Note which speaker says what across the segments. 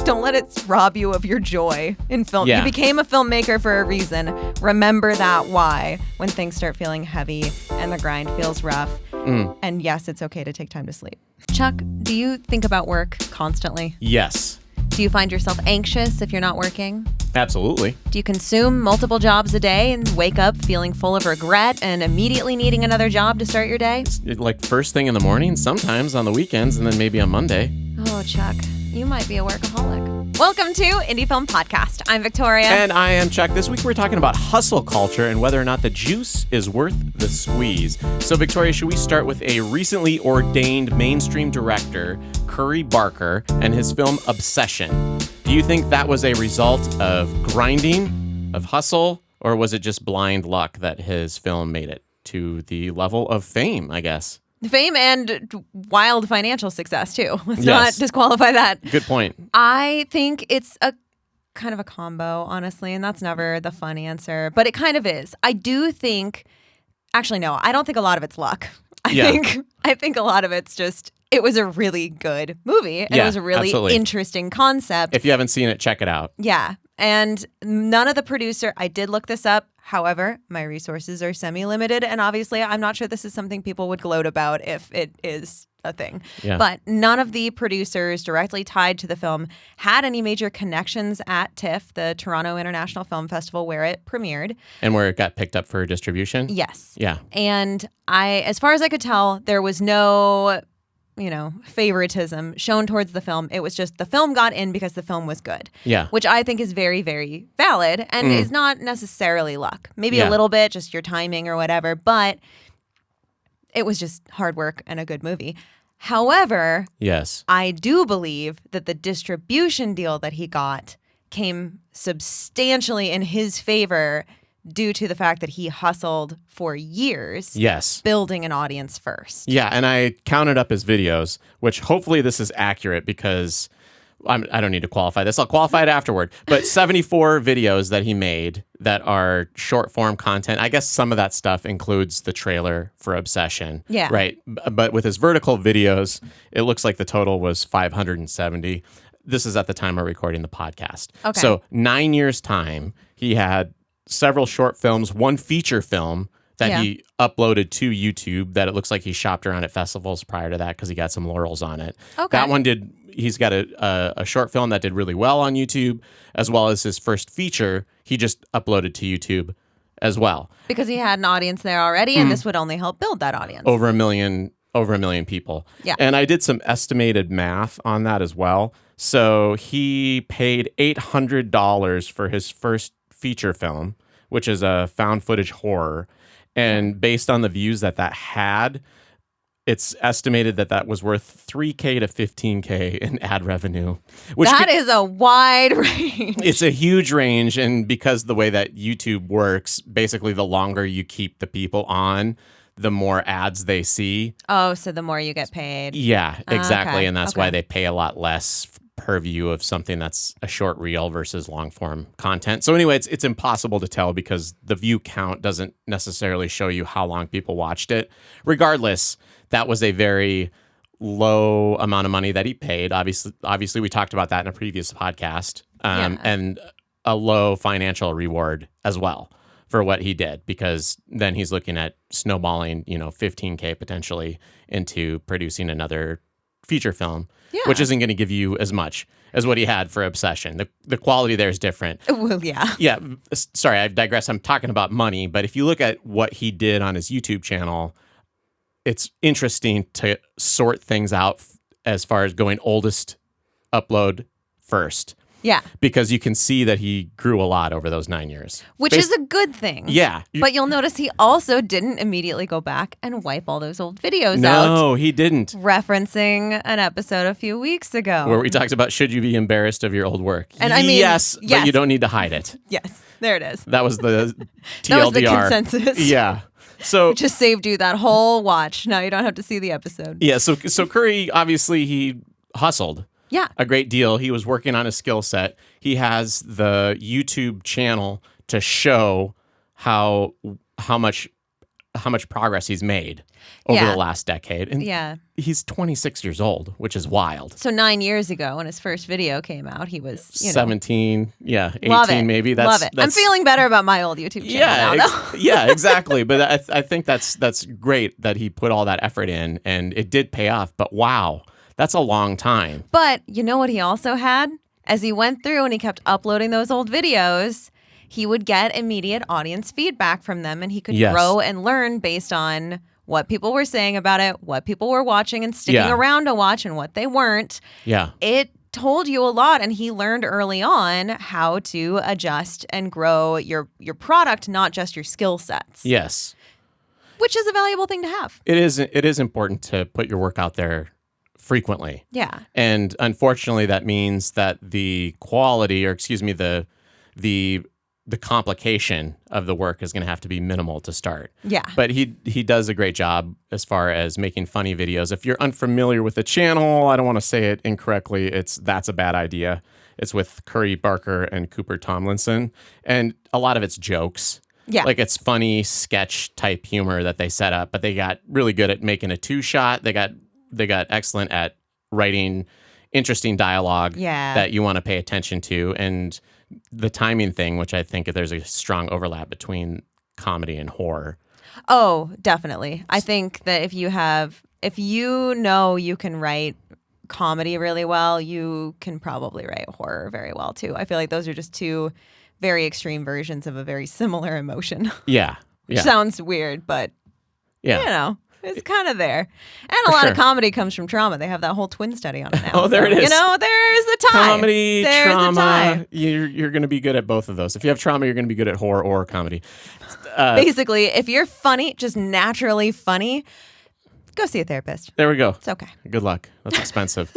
Speaker 1: Don't let it rob you of your joy in film.
Speaker 2: Yeah.
Speaker 1: You became a filmmaker for a reason. Remember that why when things start feeling heavy and the grind feels rough. And yes, it's okay to take time to sleep. Chuck, do you think about work constantly?
Speaker 2: Yes.
Speaker 1: Do you find yourself anxious if you're not working?
Speaker 2: Absolutely.
Speaker 1: Do you consume multiple jobs a day and wake up feeling full of regret and immediately needing another job to start your day?
Speaker 2: Like first thing in the morning, sometimes on the weekends, and then maybe on Monday.
Speaker 1: Oh, Chuck, you might be a workaholic. Welcome to Indie Film Podcast. I'm Victoria.
Speaker 2: And I am Chuck. This week we're talking about hustle culture and whether or not the juice is worth the squeeze. So, Victoria, should we start with a recently ordained mainstream director, Curry Barker, and his film Obsession? Do you think that was a result of grinding, of hustle, or was it just blind luck that his film made it to the level of fame, I guess?
Speaker 1: Fame and wild financial success, too. Let's
Speaker 2: Yes.
Speaker 1: not disqualify that.
Speaker 2: Good point.
Speaker 1: I think it's a kind of a combo, honestly, and that's never the fun answer, but it kind of is. I do think, actually, no, I don't think a lot of it's luck. I think a lot of it's just, it was a really good movie, and it was a really interesting concept.
Speaker 2: If you haven't seen it, check it out.
Speaker 1: Yeah, and none of the producer, I did look this up. However, my resources are semi-limited, and obviously I'm not sure this is something people would gloat about if it is a thing.
Speaker 2: Yeah.
Speaker 1: But none of the producers directly tied to the film had any major connections at TIFF, the Toronto International Film Festival, where it premiered.
Speaker 2: And where it got picked up for distribution?
Speaker 1: Yes.
Speaker 2: Yeah.
Speaker 1: And as far as I could tell, there was no favoritism shown towards the film. It was just the film got in because the film was good.
Speaker 2: Yeah.
Speaker 1: Which I think is very, very valid and is not necessarily luck. Maybe a little bit, just your timing or whatever, but it was just hard work and a good movie. However,
Speaker 2: yes,
Speaker 1: I do believe that the distribution deal that he got came substantially in his favor due to the fact that he hustled for years.
Speaker 2: Yes.
Speaker 1: Building an audience first.
Speaker 2: Yeah, and I counted up his videos, which hopefully this is accurate because I don't need to qualify this. I'll qualify it afterward. But 74 videos that he made that are short form content. I guess some of that stuff includes the trailer for Obsession.
Speaker 1: Yeah.
Speaker 2: Right. But with his vertical videos, it looks like the total was 570. This is at the time of recording the podcast.
Speaker 1: Okay.
Speaker 2: So 9 years' time, he had several short films, one feature film that he uploaded to YouTube that it looks like he shopped around at festivals prior to that because he got some laurels on it.
Speaker 1: Okay.
Speaker 2: That one he's got a short film that did really well on YouTube, as well as his first feature he just uploaded to YouTube as well.
Speaker 1: Because he had an audience there already, and this would only help build that audience.
Speaker 2: Over a million people.
Speaker 1: Yeah.
Speaker 2: And I did some estimated math on that as well. So he paid $800 for his first feature film, which is a found footage horror. And based on the views that had, it's estimated that was worth $3K to $15K in ad revenue.
Speaker 1: That is a wide range.
Speaker 2: It's a huge range. And because the way that YouTube works, basically the longer you keep the people on, the more ads they see.
Speaker 1: Oh, so the more you get paid.
Speaker 2: Yeah, exactly.
Speaker 1: Okay.
Speaker 2: And that's why they pay a lot less per view of something that's a short reel versus long form content. So anyway, it's impossible to tell because the view count doesn't necessarily show you how long people watched it. Regardless, that was a very low amount of money that he paid. Obviously we talked about that in a previous podcast. And a low financial reward as well for what he did, because then he's looking at snowballing, $15K potentially into producing another feature film, which isn't going to give you as much as what he had for Obsession. The quality there is different.
Speaker 1: Well, yeah.
Speaker 2: Yeah. Sorry, I digress. I'm talking about money, but if you look at what he did on his YouTube channel, it's interesting to sort things out as far as going oldest upload first.
Speaker 1: Yeah.
Speaker 2: Because you can see that he grew a lot over those 9 years.
Speaker 1: Which is a good thing.
Speaker 2: Yeah.
Speaker 1: But you'll notice he also didn't immediately go back and wipe all those old videos out.
Speaker 2: No, he didn't.
Speaker 1: Referencing an episode a few weeks ago.
Speaker 2: Where we talked about, should you be embarrassed of your old work?
Speaker 1: And I mean,
Speaker 2: yes, but you don't need to hide it.
Speaker 1: Yes, there it is.
Speaker 2: That was the TLDR.
Speaker 1: That was the consensus.
Speaker 2: Yeah. So
Speaker 1: just saved you that whole watch. Now you don't have to see the episode.
Speaker 2: Yeah, so Curry, obviously, he hustled.
Speaker 1: Yeah.
Speaker 2: A great deal. He was working on his skill set. He has the YouTube channel to show how much how much progress he's made over the last decade. And
Speaker 1: yeah.
Speaker 2: he's 26 years old, which is wild.
Speaker 1: So 9 years ago, when his first video came out, he was
Speaker 2: 17, 18
Speaker 1: Love it.
Speaker 2: maybe.
Speaker 1: Love it. I'm feeling better about my old YouTube channel now, though.
Speaker 2: Yeah, exactly. But I think that's great that he put all that effort in, and it did pay off. But wow, that's a long time.
Speaker 1: But you know what he also had? As he went through and he kept uploading those old videos, he would get immediate audience feedback from them, and he could grow and learn based on what people were saying about it, what people were watching and sticking around to watch, and what they weren't.
Speaker 2: Yeah.
Speaker 1: It told you a lot, and he learned early on how to adjust and grow your product, not just your skill sets.
Speaker 2: Yes.
Speaker 1: Which is a valuable thing to have.
Speaker 2: It is important to put your work out there frequently.
Speaker 1: Yeah.
Speaker 2: And unfortunately, that means that the quality, or excuse me, the complication of the work is going to have to be minimal to start.
Speaker 1: Yeah.
Speaker 2: But he does a great job as far as making funny videos. If you're unfamiliar with the channel, I don't want to say it incorrectly, That's a Bad Idea. It's with Curry Barker and Cooper Tomlinson. And a lot of it's jokes.
Speaker 1: Yeah.
Speaker 2: Like it's funny sketch type humor that they set up, but they got really good at making a 2-shot. They got excellent at writing interesting dialogue that you want to pay attention to, and the timing thing, which I think there's a strong overlap between comedy and horror.
Speaker 1: Oh, definitely. I think that if you know you can write comedy really well, you can probably write horror very well too. I feel like those are just two very extreme versions of a very similar emotion.
Speaker 2: Yeah.
Speaker 1: Which sounds weird, but you know. It's kind of there. And a lot of comedy comes from trauma. They have that whole twin study on it now.
Speaker 2: Oh, there it is.
Speaker 1: You know, there's a tie.
Speaker 2: Comedy, trauma. You're going to be good at both of those. If you have trauma, you're going to be good at horror or comedy.
Speaker 1: Basically, if you're funny, just naturally funny, go see a therapist.
Speaker 2: There we go.
Speaker 1: It's okay.
Speaker 2: Good luck. That's expensive.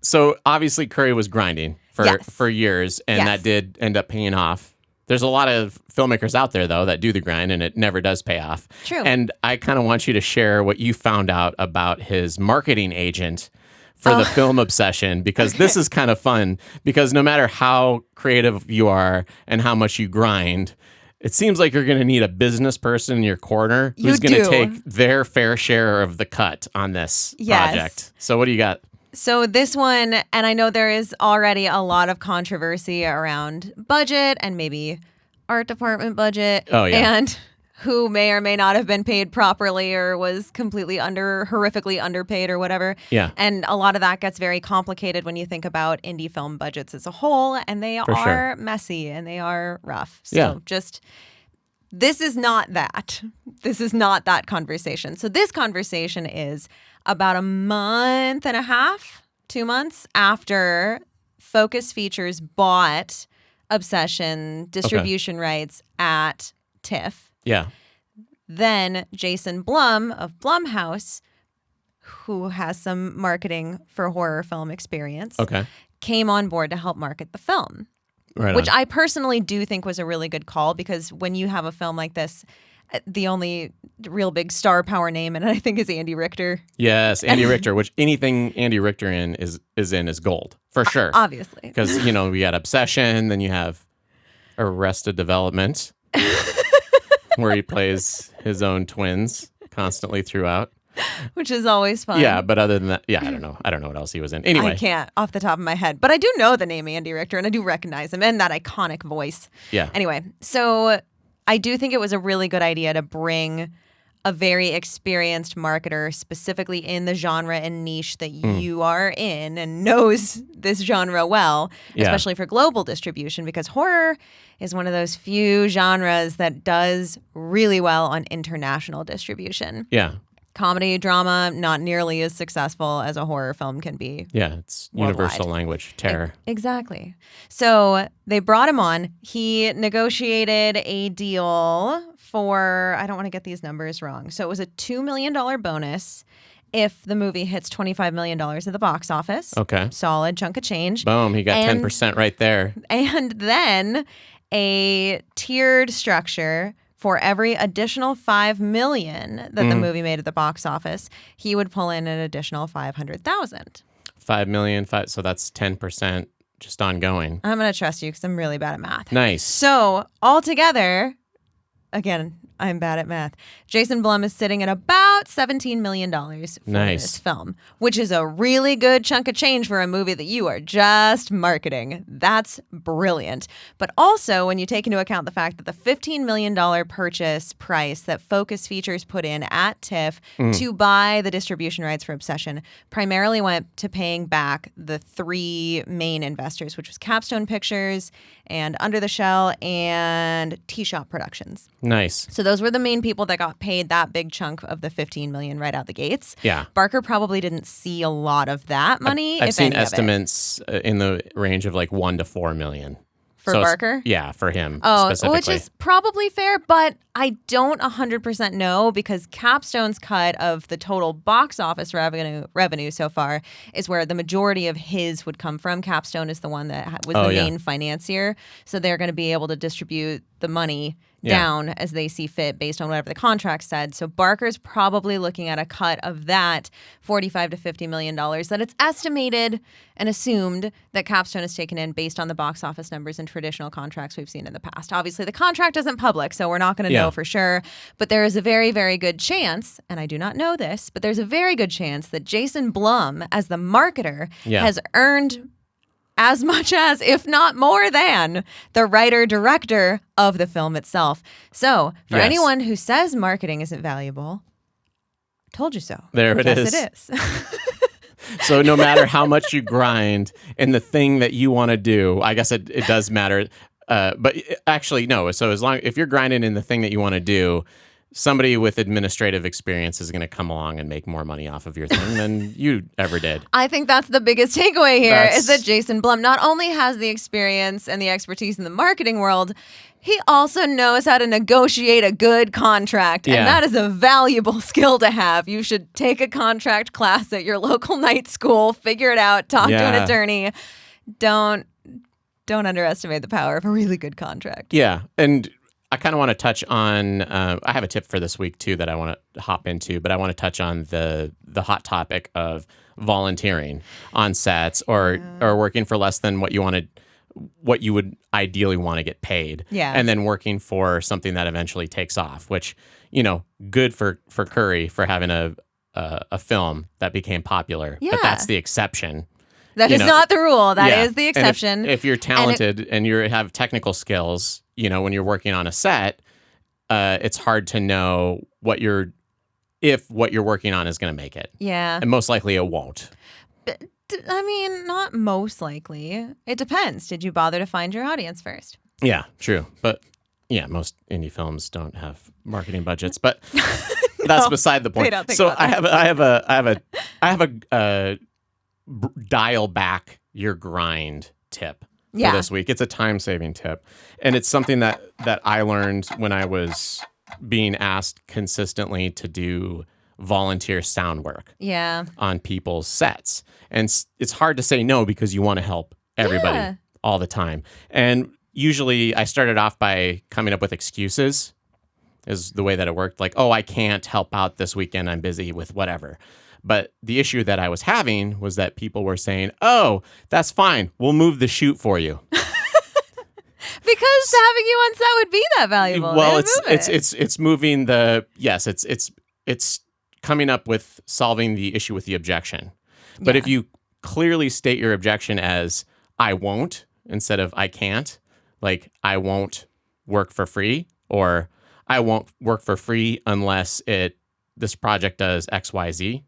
Speaker 2: So obviously Curry was grinding for years, and that did end up paying off. There's a lot of filmmakers out there, though, that do the grind, and it never does pay off.
Speaker 1: True.
Speaker 2: And I kind of want you to share what you found out about his marketing agent for the film obsession, because this is kind of fun, because no matter how creative you are and how much you grind, it seems like you're going to need a business person in your corner who's going to take their fair share of the cut on this project. So what do you got?
Speaker 1: So this one, and I know there is already a lot of controversy around budget and maybe art department budget.
Speaker 2: Oh, yeah.
Speaker 1: And who may or may not have been paid properly or was completely horrifically underpaid or whatever.
Speaker 2: Yeah.
Speaker 1: And a lot of that gets very complicated when you think about indie film budgets as a whole, and they are messy and they are rough. So this is not that. This is not that conversation. So this conversation is about a month and a half, 2 months after Focus Features bought Obsession distribution rights at TIFF.
Speaker 2: Yeah.
Speaker 1: Then Jason Blum of Blumhouse, who has some marketing for horror film experience, came on board to help market the film.
Speaker 2: Right
Speaker 1: which
Speaker 2: on.
Speaker 1: I personally do think was a really good call, because when you have a film like this, the only real big star power name in it, I think, is Andy Richter.
Speaker 2: Yes, Andy Richter, which anything Andy Richter is gold, for sure.
Speaker 1: Obviously.
Speaker 2: Because, we had Obsession, then you have Arrested Development, where he plays his own twins constantly throughout.
Speaker 1: Which is always fun.
Speaker 2: Yeah, but other than that, I don't know. I don't know what else he was in. Anyway.
Speaker 1: I can't off the top of my head. But I do know the name Andy Richter, and I do recognize him and that iconic voice.
Speaker 2: Yeah.
Speaker 1: Anyway, so I do think it was a really good idea to bring a very experienced marketer specifically in the genre and niche that you are in and knows this genre well, especially for global distribution, because horror is one of those few genres that does really well on international distribution.
Speaker 2: Yeah.
Speaker 1: Comedy, drama, not nearly as successful as a horror film can be.
Speaker 2: Yeah, it's universal language, terror.
Speaker 1: Exactly. So they brought him on. He negotiated a deal for, I don't want to get these numbers wrong. So it was a $2 million bonus if the movie hits $25 million at the box office.
Speaker 2: Okay.
Speaker 1: Solid chunk of change.
Speaker 2: Boom, he got 10% right there.
Speaker 1: And then a tiered structure. For every additional $5 million that the movie made at the box office, he would pull in an additional $500,000.
Speaker 2: $5 million, so that's 10% just ongoing.
Speaker 1: I'm going to trust you because I'm really bad at math.
Speaker 2: Nice.
Speaker 1: So altogether, again, I'm bad at math. Jason Blum is sitting at about $17 million for this film, which is a really good chunk of change for a movie that you are just marketing. That's brilliant. But also, when you take into account the fact that the $15 million purchase price that Focus Features put in at TIFF to buy the distribution rights for Obsession primarily went to paying back the three main investors, which was Capstone Pictures and Under the Shell and T-Shop Productions.
Speaker 2: Nice.
Speaker 1: So those were the main people that got paid that big chunk of the $15 million right out the gates.
Speaker 2: Yeah.
Speaker 1: Barker probably didn't see a lot of that money.
Speaker 2: I've seen estimates in the range of like $1 to $4 million.
Speaker 1: For Barker?
Speaker 2: Yeah, for him
Speaker 1: specifically. Which is probably fair, but I don't 100% know because Capstone's cut of the total box office revenue so far is where the majority of his would come from. Capstone is the one that was the main financier, so they're going to be able to distribute the money down as they see fit based on whatever the contract said. So Barker's probably looking at a cut of that $45 to $50 million that it's estimated and assumed that Capstone has taken in based on the box office numbers and traditional contracts we've seen in the past. Obviously, the contract isn't public, so we're not going to know for sure. But there is a very, very good chance, and I do not know this, but there's a very good chance that Jason Blum, as the marketer, has earned as much as, if not more than, the writer-director of the film itself. So, for anyone who says marketing isn't valuable, told you so.
Speaker 2: There it is.
Speaker 1: Yes, it is.
Speaker 2: So no matter how much you grind in the thing that you want to do, I guess it does matter. But actually, no. So if you're grinding in the thing that you want to do, somebody with administrative experience is going to come along and make more money off of your thing than you ever did.
Speaker 1: I think that's the biggest takeaway here is that Jason Blum not only has the experience and the expertise in the marketing world, he also knows how to negotiate a good contract. And that is a valuable skill to have. You should take a contract class at your local night school, figure it out, talk to an attorney. Don't underestimate the power of a really good contract.
Speaker 2: Yeah. And I kind of want to touch on, I have a tip for this week too that I want to hop into, but I want to touch on the hot topic of volunteering on sets or working for less than what you would ideally want to get paid.
Speaker 1: Yeah.
Speaker 2: And then working for something that eventually takes off, which, good for Curry for having a film that became popular.
Speaker 1: Yeah.
Speaker 2: But that's the exception.
Speaker 1: That is not the rule. That is the exception.
Speaker 2: If you're talented and you have technical skills, when you're working on a set, it's hard to know if what you're working on is going to make it.
Speaker 1: Yeah.
Speaker 2: And most likely it won't.
Speaker 1: But, not most likely. It depends. Did you bother to find your audience first?
Speaker 2: Yeah, true. But most indie films don't have marketing budgets, but that's beside the point.
Speaker 1: They don't think
Speaker 2: so
Speaker 1: about that.
Speaker 2: I have a dial back your grind tip for this week. It's a time-saving tip. And it's something that I learned when I was being asked consistently to do volunteer sound work on people's sets. And it's hard to say no because you want to help everybody all the time. And usually I started off by coming up with excuses is the way that it worked. Like, I can't help out this weekend. I'm busy with whatever. But the issue that I was having was that people were saying, that's fine. We'll move the shoot for you.
Speaker 1: Because having you on set would be that valuable.
Speaker 2: Well, it's moving it's coming up with solving the issue with the objection. But if you clearly state your objection as I won't instead of I can't, like I won't work for free or I won't work for free unless this project does XYZ,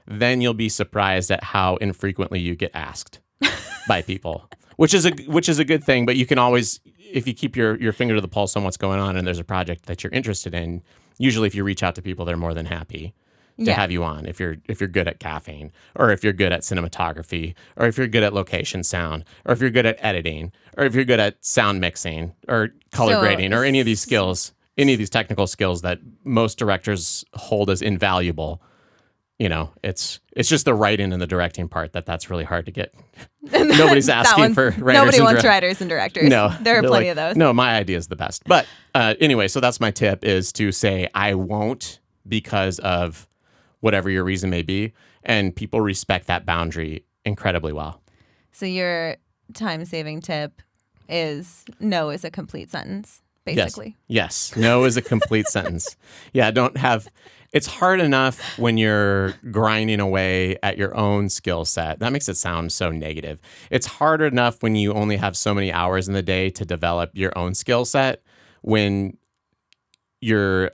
Speaker 2: then you'll be surprised at how infrequently you get asked by people, which is a good thing. But you can always, if you keep your finger to the pulse on what's going on and there's a project that you're interested in, usually if you reach out to people, they're more than happy to have you on. If you're good at caffeine, or if you're good at cinematography, or if you're good at location sound, or if you're good at editing, or if you're good at sound mixing or color grading, or any of these skills, any of these technical skills that most directors hold as invaluable. It's just the writing and the directing part that's really hard to get. Nobody's asking for writers.
Speaker 1: Nobody wants writers and directors.
Speaker 2: No,
Speaker 1: there are plenty of those.
Speaker 2: No, my idea is the best. But anyway, so that's my tip is to say I won't because of whatever your reason may be, and people respect that boundary incredibly well.
Speaker 1: So your time-saving tip is no is a complete sentence. basically.
Speaker 2: Yes. No is a complete sentence. Yeah, it's hard enough when you're grinding away at your own skill set. That makes it sound so negative. It's hard enough when you only have so many hours in the day to develop your own skill set when you're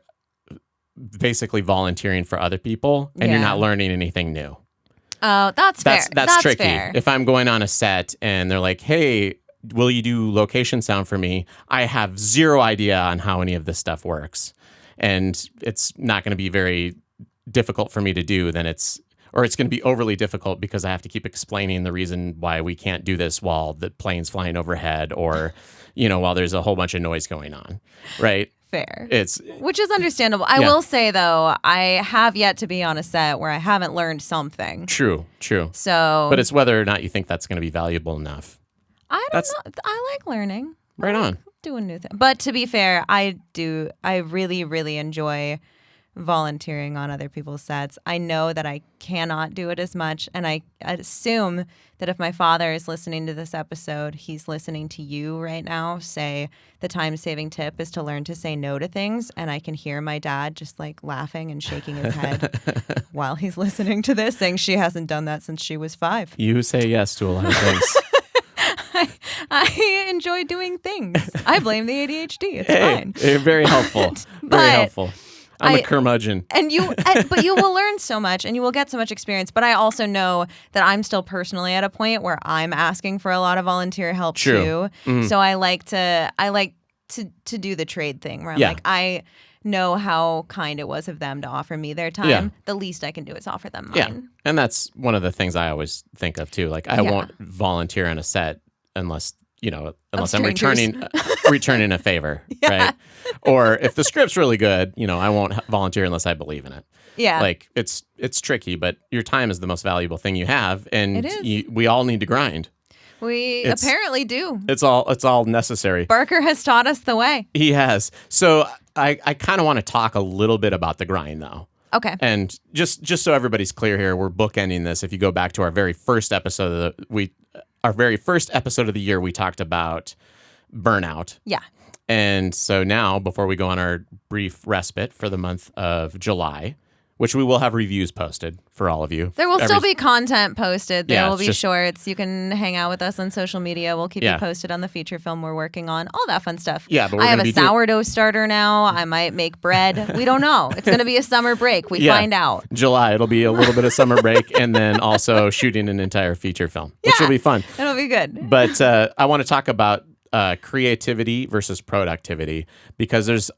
Speaker 2: basically volunteering for other people and you're not learning anything new.
Speaker 1: Oh, that's fair.
Speaker 2: That's tricky.
Speaker 1: Fair.
Speaker 2: If I'm going on a set and they're like, hey, will you do location sound for me? I have zero idea on how any of this stuff works. And it's not going to be very difficult for me to do, it's going to be overly difficult because I have to keep explaining the reason why we can't do this while the plane's flying overhead or, while there's a whole bunch of noise going on, right?
Speaker 1: Fair.
Speaker 2: Which
Speaker 1: is understandable. I will say, though, I have yet to be on a set where I haven't learned something.
Speaker 2: True.
Speaker 1: So,
Speaker 2: but it's whether or not you think that's going to be valuable enough.
Speaker 1: I don't know. I like learning.
Speaker 2: Right on.
Speaker 1: Doing new things. But to be fair, I really, really enjoy volunteering on other people's sets. I know that I cannot do it as much, and I assume that if my father is listening to this episode, he's listening to you right now say the time-saving tip is to learn to say no to things, and I can hear my dad just like laughing and shaking his head while he's listening to this, saying she hasn't done that since she was 5.
Speaker 2: You say yes to a lot of things.
Speaker 1: I enjoy doing things. I blame the ADHD. It's fine.
Speaker 2: Very helpful. Very helpful. I'm a curmudgeon.
Speaker 1: But you will learn so much and you will get so much experience. But I also know that I'm still personally at a point where I'm asking for a lot of volunteer help too. Mm-hmm. So I like to do the trade thing where I'm like, I know how kind it was of them to offer me their time. Yeah. The least I can do is offer them mine.
Speaker 2: Yeah. And that's one of the things I always think of too. Like I won't volunteer on a set unless I'm returning a favor, right? Or if the script's really good, I won't volunteer unless I believe in it.
Speaker 1: Yeah.
Speaker 2: Like it's tricky, but your time is the most valuable thing you have, and
Speaker 1: it is.
Speaker 2: We all need to grind.
Speaker 1: We apparently do.
Speaker 2: It's all necessary.
Speaker 1: Barker has taught us the way.
Speaker 2: He has. So I kind of want to talk a little bit about the grind though.
Speaker 1: Okay.
Speaker 2: And just so everybody's clear here, we're bookending this. If you go back to our very first episode of the year, we talked about burnout.
Speaker 1: Yeah.
Speaker 2: And so now, before we go on our brief respite for the month of July, which we will have reviews posted for all of you.
Speaker 1: There will still be content posted. There will be shorts. You can hang out with us on social media. We'll keep you posted on the feature film we're working on. All that fun stuff.
Speaker 2: Yeah, but
Speaker 1: I have a sourdough starter now. I might make bread. We don't know. It's going to be a summer break. We find out.
Speaker 2: July. It'll be a little bit of summer break and then also shooting an entire feature film, which will be fun.
Speaker 1: It'll be good.
Speaker 2: But I want to talk about creativity versus productivity because there's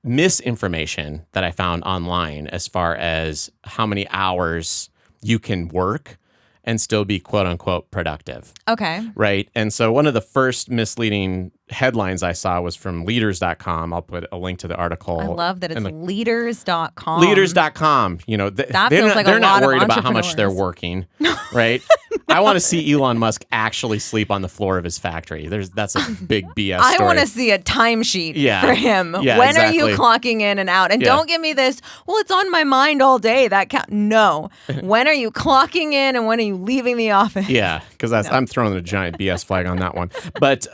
Speaker 2: misinformation that I found online as far as how many hours you can work and still be quote unquote productive.
Speaker 1: Okay.
Speaker 2: Right. And so one of the first misleading headlines I saw was from leaders.com. I'll put a link to the article.
Speaker 1: I love that it's leaders.com.
Speaker 2: Leaders.com. They're not worried about how much they're working. Right. I want to see Elon Musk actually sleep on the floor of his factory. That's a big BS story.
Speaker 1: I want to see a timesheet for him.
Speaker 2: Yeah,
Speaker 1: when are you clocking in and out? And don't give me this, well, it's on my mind all day. No. When are you clocking in and when are you leaving the office?
Speaker 2: Yeah, because I'm throwing a giant BS flag on that one. But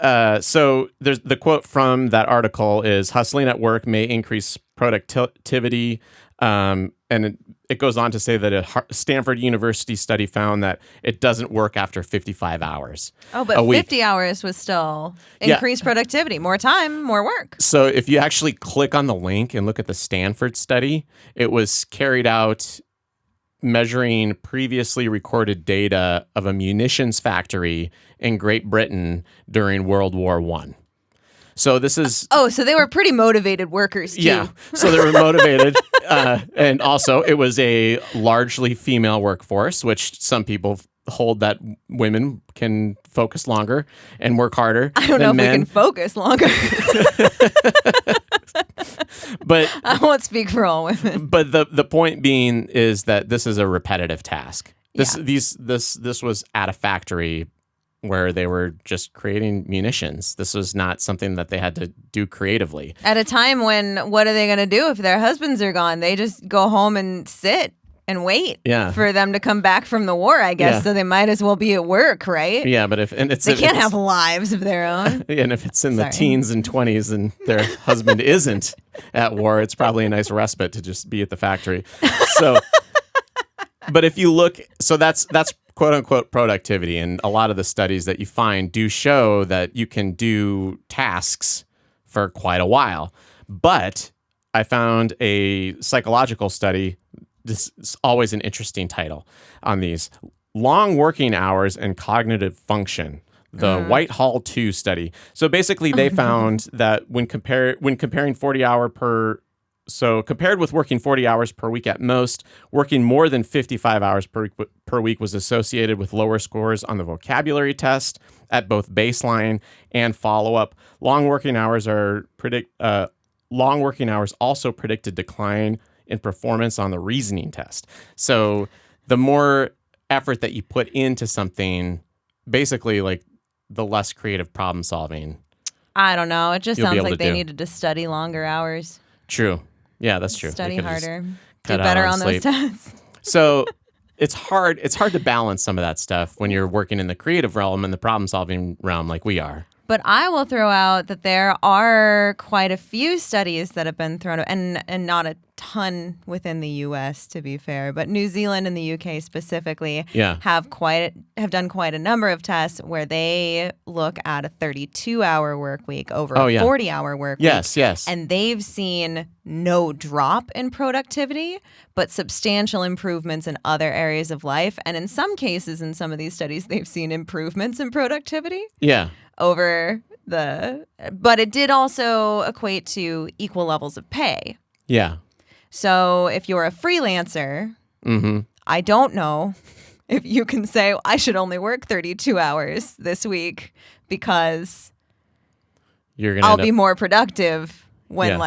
Speaker 2: so there's the quote from that article is hustling at work may increase productivity. And it goes on to say that a Stanford University study found that it doesn't work after 55 hours.
Speaker 1: Oh, but 50 hours was still increased productivity. More time, more work.
Speaker 2: So if you actually click on the link and look at the Stanford study, it was carried out measuring previously recorded data of a munitions factory in Great Britain during World War I. So this is...
Speaker 1: Oh, so they were pretty motivated workers, too.
Speaker 2: Yeah, so they were motivated. And also, it was a largely female workforce, which some people hold that women can focus longer and work harder
Speaker 1: I don't know if we can focus longer.
Speaker 2: But
Speaker 1: I won't speak for all women.
Speaker 2: But the point being is that this is a repetitive task. This was at a factory where they were just creating munitions. This was not something that they had to do creatively.
Speaker 1: At a time when, what are they going to do if their husbands are gone? They just go home and sit. and wait
Speaker 2: Yeah.
Speaker 1: for them to come back from the war, I guess.
Speaker 2: Yeah.
Speaker 1: So they might as well be at work, right?
Speaker 2: Yeah, but
Speaker 1: They can't have lives of their own.
Speaker 2: and if it's in the
Speaker 1: Sorry.
Speaker 2: teens and 20s and their husband isn't at war, it's probably a nice respite to just be at the factory. So, but if you look, so that's quote unquote productivity, and a lot of the studies that you find do show that you can do tasks for quite a while. But I found a psychological study. This is always an interesting title on these. Long working hours and cognitive function. The Whitehall 2 study. So basically they found that when comparing 40-hour compared with working 40 hours per week at most, working more than 55 hours per week was associated with lower scores on the vocabulary test at both baseline and follow-up. Long working hours also predicted decline in performance on the reasoning test. So the more effort that you put into something, basically like the less creative problem solving.
Speaker 1: I don't know. It just
Speaker 2: You'll be
Speaker 1: sounds
Speaker 2: able
Speaker 1: like
Speaker 2: to
Speaker 1: they
Speaker 2: do.
Speaker 1: needed to study longer hours.
Speaker 2: True. Yeah, that's true.
Speaker 1: Study
Speaker 2: They could've just
Speaker 1: harder.
Speaker 2: cut
Speaker 1: Do
Speaker 2: out
Speaker 1: better
Speaker 2: on
Speaker 1: on those
Speaker 2: sleep.
Speaker 1: tests.
Speaker 2: So it's hard to balance some of that stuff when you're working in the creative realm and the problem solving realm like we are.
Speaker 1: But I will throw out that there are quite a few studies that have been thrown out, and not a ton within the U.S. to be fair, but New Zealand and the U.K. specifically have done quite a number of tests where they look at a 32-hour work week over a 40-hour work week.
Speaker 2: Yes.
Speaker 1: And they've seen no drop in productivity, but substantial improvements in other areas of life. And in some cases, in some of these studies, they've seen improvements in productivity.
Speaker 2: Yeah.
Speaker 1: But it did also equate to equal levels of pay.
Speaker 2: Yeah.
Speaker 1: So if you're a freelancer, I don't know if you can say, I should only work 32 hours this week because I'll be more productive when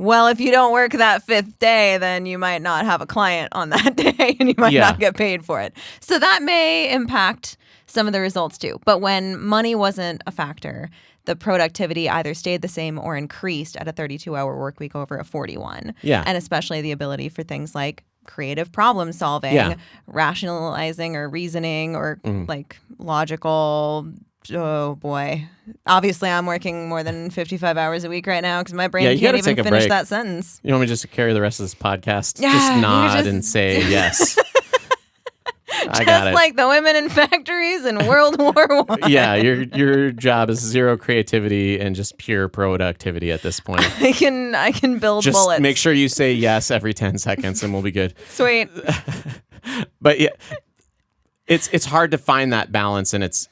Speaker 1: if you don't work that 5th day, then you might not have a client on that day and you might not get paid for it. So that may impact some of the results too. But when money wasn't a factor, the productivity either stayed the same or increased at a 32-hour work week over a 41.
Speaker 2: Yeah.
Speaker 1: And especially the ability for things like creative problem solving, rationalizing or reasoning or like logical. Oh boy. Obviously, I'm working more than 55 hours a week right now because my brain can't even finish that sentence.
Speaker 2: You want me just to carry the rest of this podcast?
Speaker 1: Yeah,
Speaker 2: just nod and say yes. I got it.
Speaker 1: Just like the women in factories in World War I.
Speaker 2: Yeah, your job is zero creativity and just pure productivity at this point.
Speaker 1: I can build
Speaker 2: just
Speaker 1: bullets.
Speaker 2: make sure you say yes every 10 seconds and we'll be good.
Speaker 1: Sweet.
Speaker 2: But yeah, it's hard to find that balance, and it's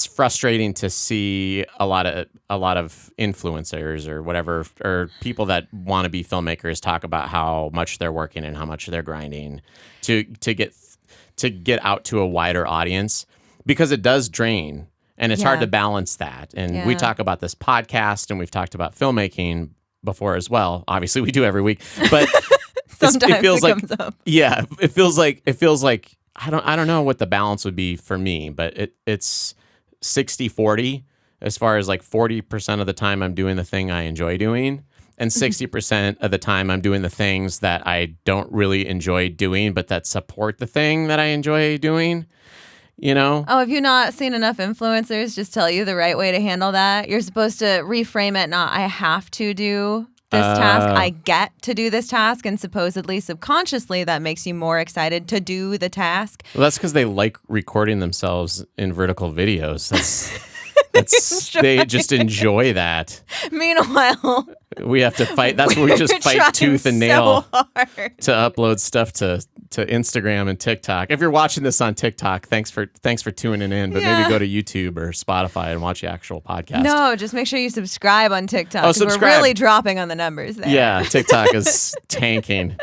Speaker 2: frustrating to see a lot of influencers or whatever, or people that want to be filmmakers talk about how much they're working and how much they're grinding to get out to a wider audience, because it does drain, and it's hard to balance that. And we talk about this podcast, and we've talked about filmmaking before as well. Obviously, we do every week, but
Speaker 1: sometimes
Speaker 2: it feels like
Speaker 1: comes up.
Speaker 2: Yeah, it feels like I don't know what the balance would be for me, but it's 60-40 as far as like 40% of the time I'm doing the thing I enjoy doing, and 60% of the time I'm doing the things that I don't really enjoy doing, but that support the thing that I enjoy doing, you know?
Speaker 1: Oh, have you not seen enough influencers just tell you the right way to handle that? You're supposed to reframe it, not I have to do this task. I get to do this task, and supposedly subconsciously that makes you more excited to do the task.
Speaker 2: Well, that's because they like recording themselves in vertical videos. They just enjoy that.
Speaker 1: Meanwhile,
Speaker 2: we have to fight. That's where we just fight tooth and nail
Speaker 1: so hard
Speaker 2: to upload stuff to Instagram and TikTok. If you're watching this on TikTok, thanks for tuning in. But maybe go to YouTube or Spotify and watch the actual podcast.
Speaker 1: No, just make sure you subscribe on TikTok.
Speaker 2: Oh, subscribe.
Speaker 1: We're really dropping on the numbers there.
Speaker 2: Yeah, TikTok is tanking.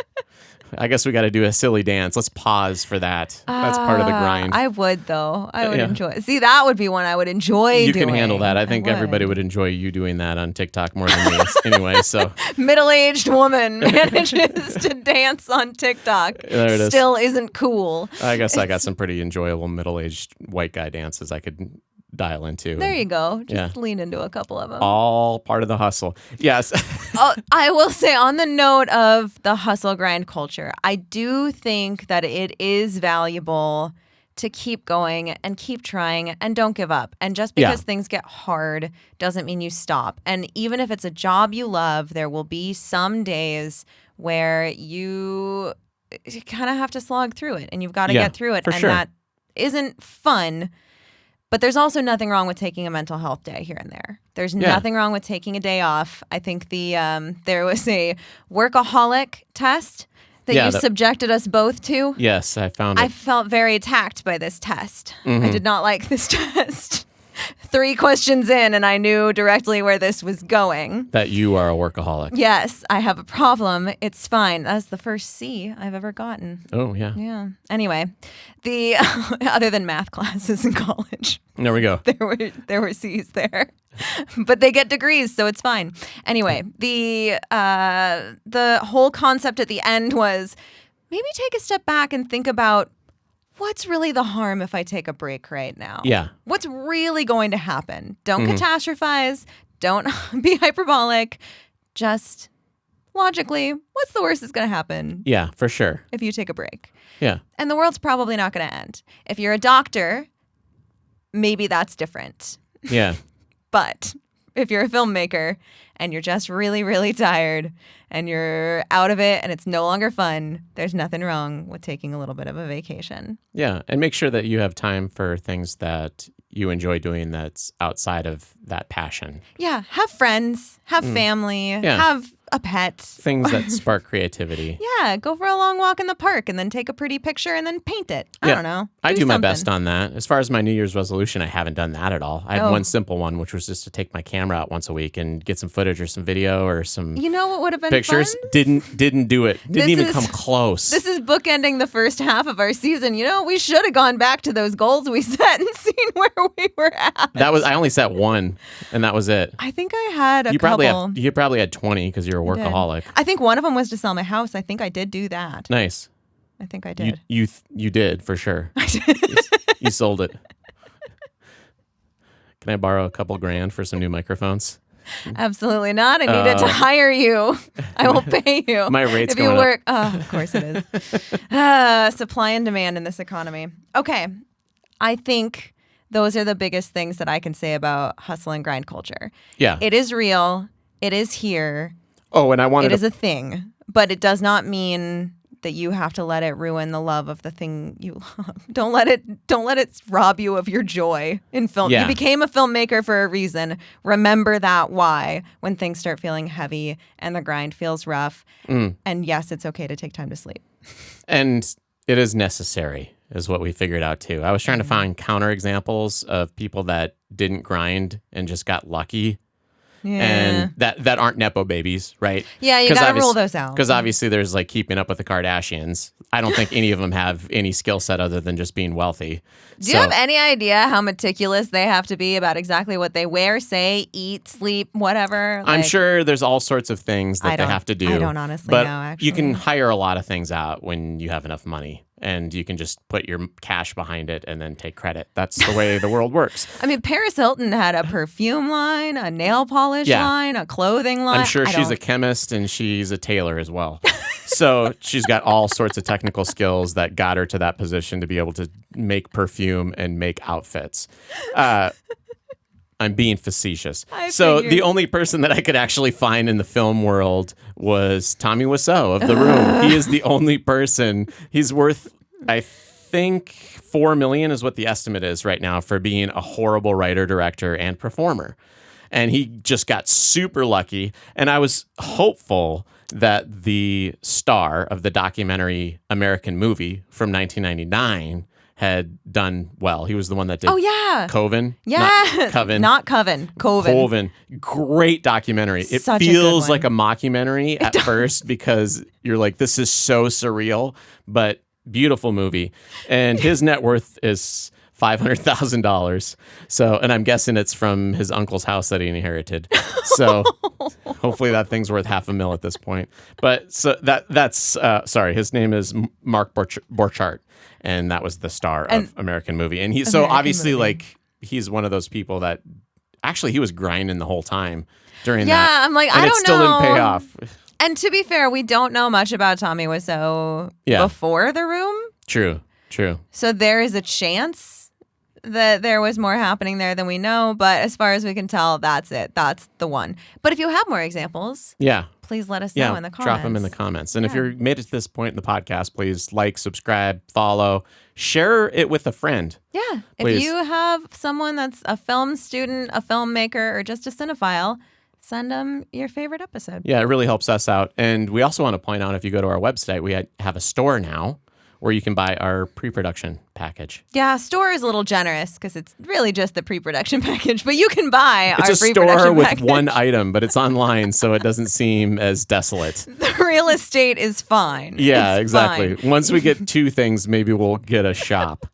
Speaker 2: I guess we got to do a silly dance. Let's pause for that. That's part of the grind.
Speaker 1: I would, though. I would enjoy it. See, that would be one I would enjoy
Speaker 2: You
Speaker 1: doing.
Speaker 2: can handle that. I think everybody would enjoy you doing that on TikTok more than me anyway. So
Speaker 1: middle-aged woman manages to dance on TikTok.
Speaker 2: There it is.
Speaker 1: Still isn't cool.
Speaker 2: I guess I got some pretty enjoyable middle-aged white guy dances I could dial into.
Speaker 1: There you go. Just lean into a couple of them.
Speaker 2: All part of the hustle. Yes.
Speaker 1: I will say, on the note of the hustle grind culture, I do think that it is valuable to keep going and keep trying and don't give up. And just because things get hard doesn't mean you stop. And even if it's a job you love, there will be some days where you kind of have to slog through it and you've got to get through it. And that isn't fun. But there's also nothing wrong with taking a mental health day here and there. There's nothing wrong with taking a day off. I think there was a workaholic test that you subjected us both to.
Speaker 2: Yes, I found it.
Speaker 1: I felt very attacked by this test. I did not like this test. 3 questions in, and I knew directly where this was going.
Speaker 2: That you are a workaholic.
Speaker 1: Yes, I have a problem. It's fine. That's the first C I've ever gotten.
Speaker 2: Oh, yeah.
Speaker 1: Yeah. Anyway, other than math classes in college.
Speaker 2: There we go.
Speaker 1: There were C's there. But they get degrees, so it's fine. Anyway, the whole concept at the end was maybe take a step back and think about what's really the harm if I take a break right now?
Speaker 2: Yeah.
Speaker 1: What's really going to happen? Don't catastrophize. Don't be hyperbolic. Just logically, what's the worst that's going to happen?
Speaker 2: Yeah, for sure.
Speaker 1: If you take a break.
Speaker 2: Yeah.
Speaker 1: And the world's probably not going to end. If you're a doctor, maybe that's different.
Speaker 2: Yeah.
Speaker 1: But if you're a filmmaker and you're just really, really tired and you're out of it and it's no longer fun, there's nothing wrong with taking a little bit of a vacation.
Speaker 2: Yeah. And make sure that you have time for things that you enjoy doing that's outside of that passion.
Speaker 1: Yeah. Have friends, have family, have a pet.
Speaker 2: Things that spark creativity.
Speaker 1: Yeah. Go for a long walk in the park and then take a pretty picture and then paint it. I don't know.
Speaker 2: I do my best on that. As far as my New Year's resolution, I haven't done that at all. I had one simple one, which was just to take my camera out once a week and get some footage or some video or some
Speaker 1: what would have been
Speaker 2: pictures.
Speaker 1: Fun?
Speaker 2: Didn't do it. Didn't even come close.
Speaker 1: This is bookending the first half of our season. We should have gone back to those goals we set and seen where we were at.
Speaker 2: I only set one, and that was it.
Speaker 1: I think I had a couple.
Speaker 2: You probably had 20 because you're a workaholic.
Speaker 1: I think one of them was to sell my house. I think I did do that.
Speaker 2: Nice.
Speaker 1: I think I did.
Speaker 2: You did, for sure.
Speaker 1: I did.
Speaker 2: You sold it. Can I borrow a couple grand for some new microphones?
Speaker 1: Absolutely not. I needed to hire you. I will pay you.
Speaker 2: My rate's
Speaker 1: if you
Speaker 2: going
Speaker 1: work.
Speaker 2: up.
Speaker 1: Oh, of course it is. Supply and demand in this economy. Okay. I think those are the biggest things that I can say about hustle and grind culture.
Speaker 2: Yeah.
Speaker 1: It is real. It is here.
Speaker 2: Oh, and I wanted
Speaker 1: It is a thing, but it does not mean that you have to let it ruin the love of the thing you love. Don't let it rob you of your joy in film.
Speaker 2: Yeah.
Speaker 1: You became a filmmaker for a reason. Remember that why when things start feeling heavy and the grind feels rough. And yes, it's okay to take time to sleep.
Speaker 2: And it is necessary, is what we figured out too. I was trying to find counterexamples of people that didn't grind and just got lucky.
Speaker 1: Yeah.
Speaker 2: And that aren't Nepo babies, right?
Speaker 1: Yeah, you got to rule those out.
Speaker 2: Because obviously there's like keeping up with the Kardashians. I don't think any of them have any skill set other than just being wealthy.
Speaker 1: Do you have any idea how meticulous they have to be about exactly what they wear, say, eat, sleep, whatever?
Speaker 2: I'm sure there's all sorts of things that they have to do.
Speaker 1: I don't honestly
Speaker 2: know,
Speaker 1: actually.
Speaker 2: You can hire a lot of things out when you have enough money. And you can just put your cash behind it and then take credit. That's the way the world works.
Speaker 1: I mean, Paris Hilton had a perfume line, a nail polish line, a clothing line.
Speaker 2: I'm sure she's a chemist and she's a tailor as well. So she's got all sorts of technical skills that got her to that position to be able to make perfume and make outfits. I'm being facetious. The only person that I could actually find in the film world was Tommy Wiseau of The Room. He is the only person. He's worth, I think, $4 million is what the estimate is right now for being a horrible writer, director, and performer. And he just got super lucky. And I was hopeful that the star of the documentary American Movie from 1999 had done well. He was the one that did Coven.
Speaker 1: Yeah. Not Coven.
Speaker 2: Coven. Great documentary. It feels like a mockumentary at first because you're like, this is so surreal, but beautiful movie. And his net worth is $500,000. So, and I'm guessing it's from his uncle's house that he inherited. So hopefully that thing's worth $500,000 at this point. But so that's his name is Mark Borchardt. And that was the star of American Movie. And he obviously like he's one of those people that actually he was grinding the whole time during that.
Speaker 1: Yeah, I'm like,
Speaker 2: and
Speaker 1: I
Speaker 2: it
Speaker 1: don't
Speaker 2: still
Speaker 1: know.
Speaker 2: didn't pay off.
Speaker 1: And to be fair, we don't know much about Tommy Wiseau before The Room.
Speaker 2: True.
Speaker 1: So there is a chance that there was more happening there than we know. But as far as we can tell, that's it. That's the one. But if you have more examples, please let us know in the comments.
Speaker 2: Drop them in the comments. And if you're made it to this point in the podcast, please like, subscribe, follow, share it with a friend.
Speaker 1: Yeah.
Speaker 2: Please.
Speaker 1: If you have someone that's a film student, a filmmaker, or just a cinephile, send them your favorite episode.
Speaker 2: Yeah, it really helps us out. And we also want to point out, if you go to our website, we have a store now where you can buy our pre-production package.
Speaker 1: Yeah, store is a little generous because it's really just the pre-production package, but you can buy our
Speaker 2: pre-production
Speaker 1: pre-production
Speaker 2: package. It's a store with
Speaker 1: package.
Speaker 2: one item, but it's online, so it doesn't seem as desolate.
Speaker 1: The real estate is fine.
Speaker 2: Yeah,
Speaker 1: it's
Speaker 2: exactly.
Speaker 1: fine.
Speaker 2: Once we get 2 things, maybe we'll get a shop.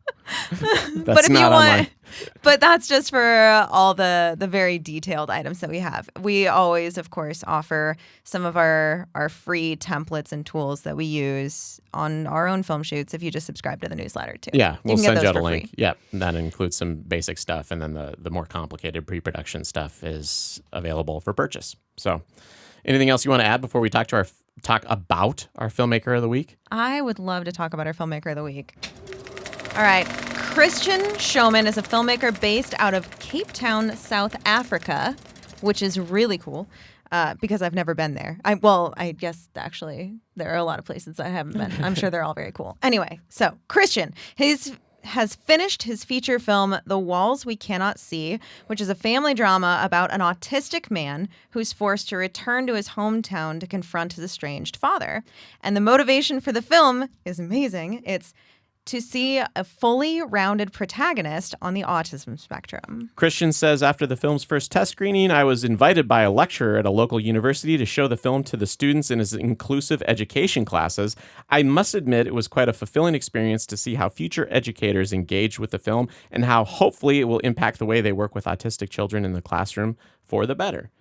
Speaker 1: But if you want, but that's just for all the very detailed items that we have. We always, of course, offer some of our free templates and tools that we use on our own film shoots if you just subscribe to the newsletter too.
Speaker 2: Yeah, we'll send you out a link.
Speaker 1: Free.
Speaker 2: Yeah, that includes some basic stuff, and then the more complicated pre-production stuff is available for purchase. So, anything else you want to add before we talk about our filmmaker of the week?
Speaker 1: I would love to talk about our filmmaker of the week. All right. Christian Scheoman is a filmmaker based out of Cape Town, South Africa, which is really cool because I've never been there. I guess actually there are a lot of places I haven't been. I'm sure they're all very cool. Anyway, so Christian, has finished his feature film, The Walls We Cannot See, which is a family drama about an autistic man who's forced to return to his hometown to confront his estranged father. And the motivation for the film is amazing. It's to see a fully rounded protagonist on the autism spectrum.
Speaker 2: Christian says, after the film's first test screening, I was invited by a lecturer at a local university to show the film to the students in his inclusive education classes. I must admit it was quite a fulfilling experience to see how future educators engage with the film and how hopefully it will impact the way they work with autistic children in the classroom for the better.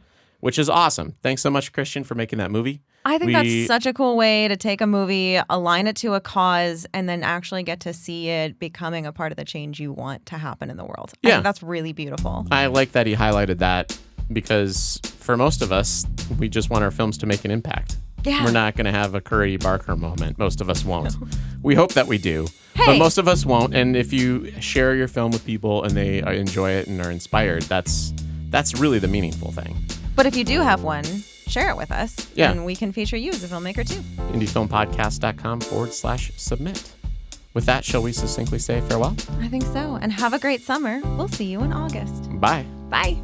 Speaker 2: Which is awesome. Thanks so much, Christian, for making that movie.
Speaker 1: I think that's such a cool way to take a movie, align it to a cause, and then actually get to see it becoming a part of the change you want to happen in the world. I think that's really beautiful.
Speaker 2: I like that he highlighted that because for most of us, we just want our films to make an impact.
Speaker 1: Yeah.
Speaker 2: We're not going to have a Curry Barker moment. Most of us won't. No. We hope that we do.
Speaker 1: Hey.
Speaker 2: But most of us won't. And if you share your film with people and they enjoy it and are inspired, that's really the meaningful thing.
Speaker 1: But if you do have one, share it with us.
Speaker 2: Yeah.
Speaker 1: And we can feature you as a filmmaker too.
Speaker 2: indiefilmpodcast.com/submit. With that, shall we succinctly say farewell?
Speaker 1: I think so. And have a great summer. We'll see you in August.
Speaker 2: Bye.
Speaker 1: Bye.